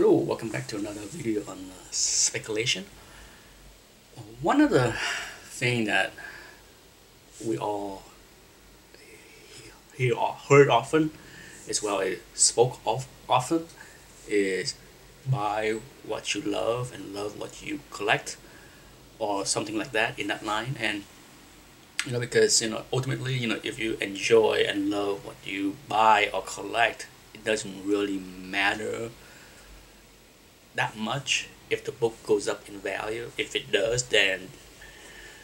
Hello, welcome back to another video on speculation. One of the thing that we all hear or heard often, as well as spoke of often, is buy what you love and love what you collect, or something like that in that line. And because ultimately, if you enjoy and love what you buy or collect, it doesn't really matter that much if the book goes up in value. If it does, then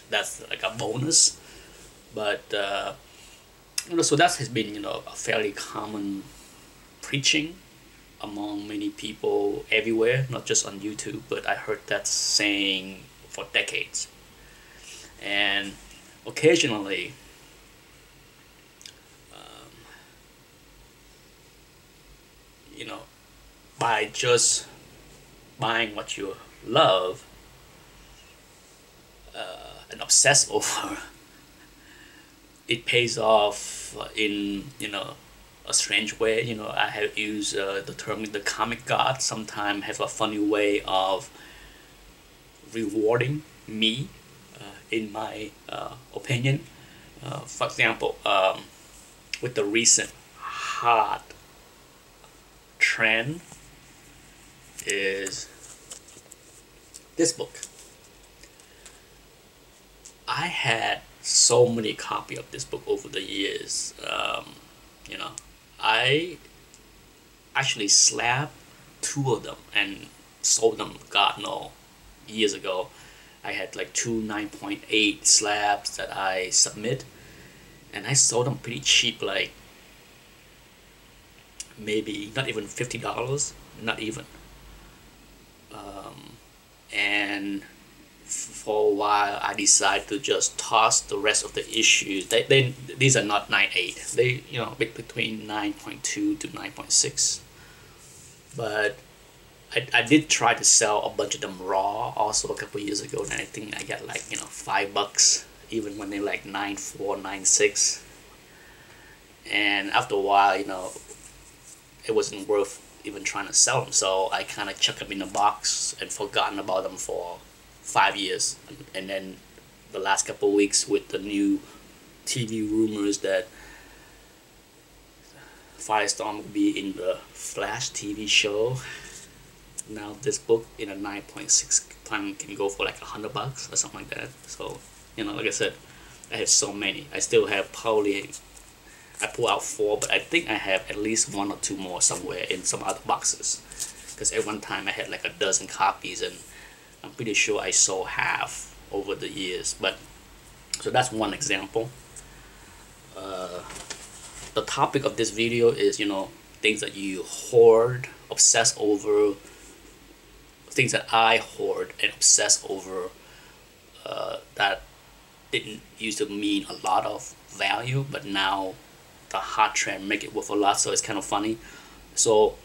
that's like a bonus. But so that has been a fairly common preaching among many people everywhere, not just on YouTube, but I heard that saying for decades. And occasionally by just buying what you love and obsess over, it pays off in a strange way. I have used the term the comic god. Sometimes have a funny way of rewarding me, in my opinion. For example, with the recent hot trend is this book. I had so many copies of this book over the years. I actually slabbed two of them and sold them, God no, years ago. I had like two 9.8 slabs that I submit, and I sold them pretty cheap, like maybe not even $50, not even. And for a while I decided to just toss the rest of the issues. These are not 9.8. They between 9.2 to 9.6. But I did try to sell a bunch of them raw also a couple years ago, and I think I got like $5, even when they're like 9.4, 9.6. And after a while, it wasn't worth even trying to sell them, so I kind of chucked them in a box and forgotten about them for 5 years. And then the last couple of weeks, with the new TV rumors that Firestorm will be in the Flash TV show, now this book in a 9.6 time can go for like $100 or something like that. So like I said, I have so many. I still have probably, I pull out 4, but I think I have at least 1 or 2 more somewhere in some other boxes. Because at one time I had like a dozen copies, and I'm pretty sure I sold half over the years. But so that's one example. The topic of this video is things that you hoard, obsess over. Things that I hoard and obsess over, that didn't used to mean a lot of value, but now the hot trend make it worth a lot, so it's kind of funny. So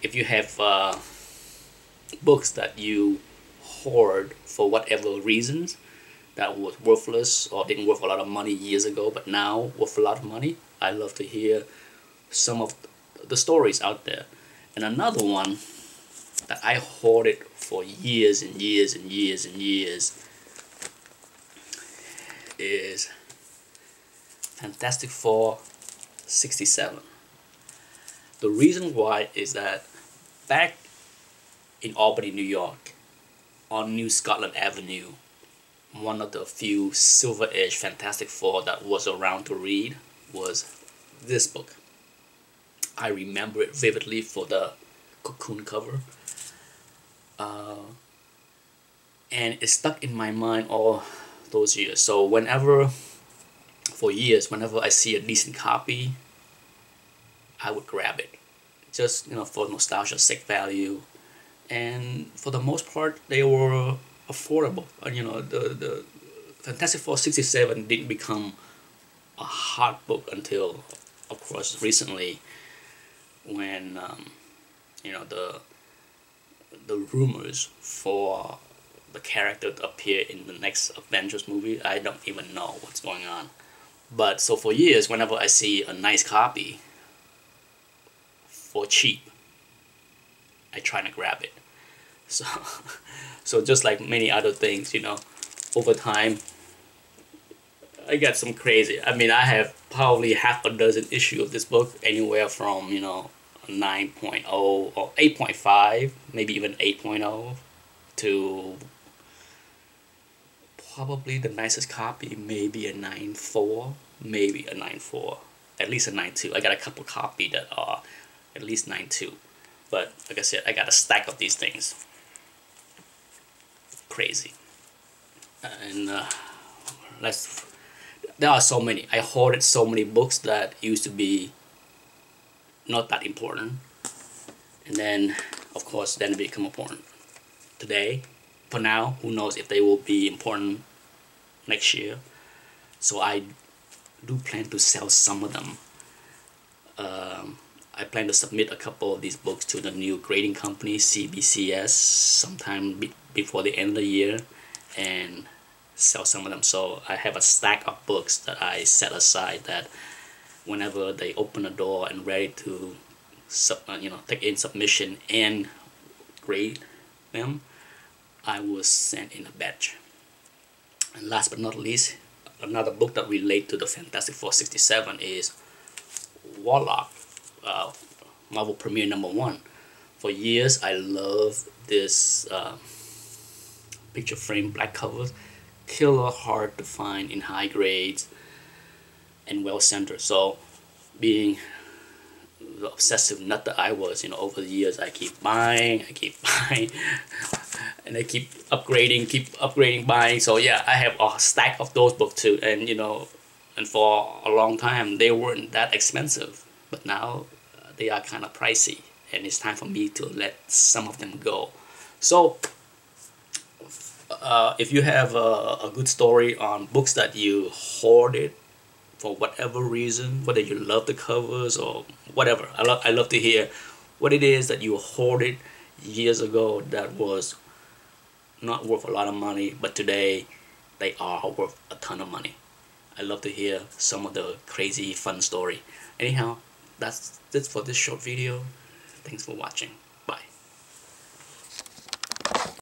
if you have books that you hoard for whatever reasons, that was worthless or didn't worth a lot of money years ago, but now worth a lot of money, I love to hear some of the stories out there. And another one that I hoarded for years and years and years and years is Fantastic Four 67. The reason why is that back in Albany, New York, on New Scotland Avenue, one of the few Silver Age Fantastic Four that was around to read was this book. I remember it vividly for the Cocoon cover. And it stuck in my mind all those years. So for years, whenever I see a decent copy, I would grab it, just for nostalgia's sake value. And for the most part, they were affordable. The Fantastic Four 67 didn't become a hot book until, of course, recently, when the rumors for the character to appear in the next Avengers movie. I don't even know what's going on. But so for years, whenever I see a nice copy for cheap, I try to grab it. So, so just like many other things, over time, I got some crazy. I mean, I have probably half a dozen issues of this book, anywhere from 9.0 or 8.5, maybe even 8.0, to probably the nicest copy, maybe a 9.4, maybe a 9.4, at least a 9.2. I got a couple copy that are at least 9.2, but like I said, I got a stack of these things. Crazy. And let's. There are so many. I hoarded so many books that used to be not that important, and then of course then they become important. Today, for now, who knows if they will be important next year. So I do plan to sell some of them. I plan to submit a couple of these books to the new grading company, CBCS, sometime before the end of the year, and sell some of them. So I have a stack of books that I set aside that whenever they open the door and ready to take in submission and grade them, I will send in a batch. And last but not least, another book that relates to the Fantastic Four 67 is Warlock, Marvel Premiere #1. For years, I love this picture frame black covers, killer hard to find in high grades and well centered. So, being the obsessive nut that I was, over the years, I keep buying, and I keep upgrading, buying. So yeah, I have a stack of those books too, and and for a long time they weren't that expensive, but now they are kind of pricey, and it's time for me to let some of them go. So if you have a good story on books that you hoarded for whatever reason, whether you love the covers or whatever, I love to hear what it is that you hoarded years ago that was not worth a lot of money, but today they are worth a ton of money. I love to hear some of the crazy fun story. Anyhow, that's it for this short video. Thanks for watching.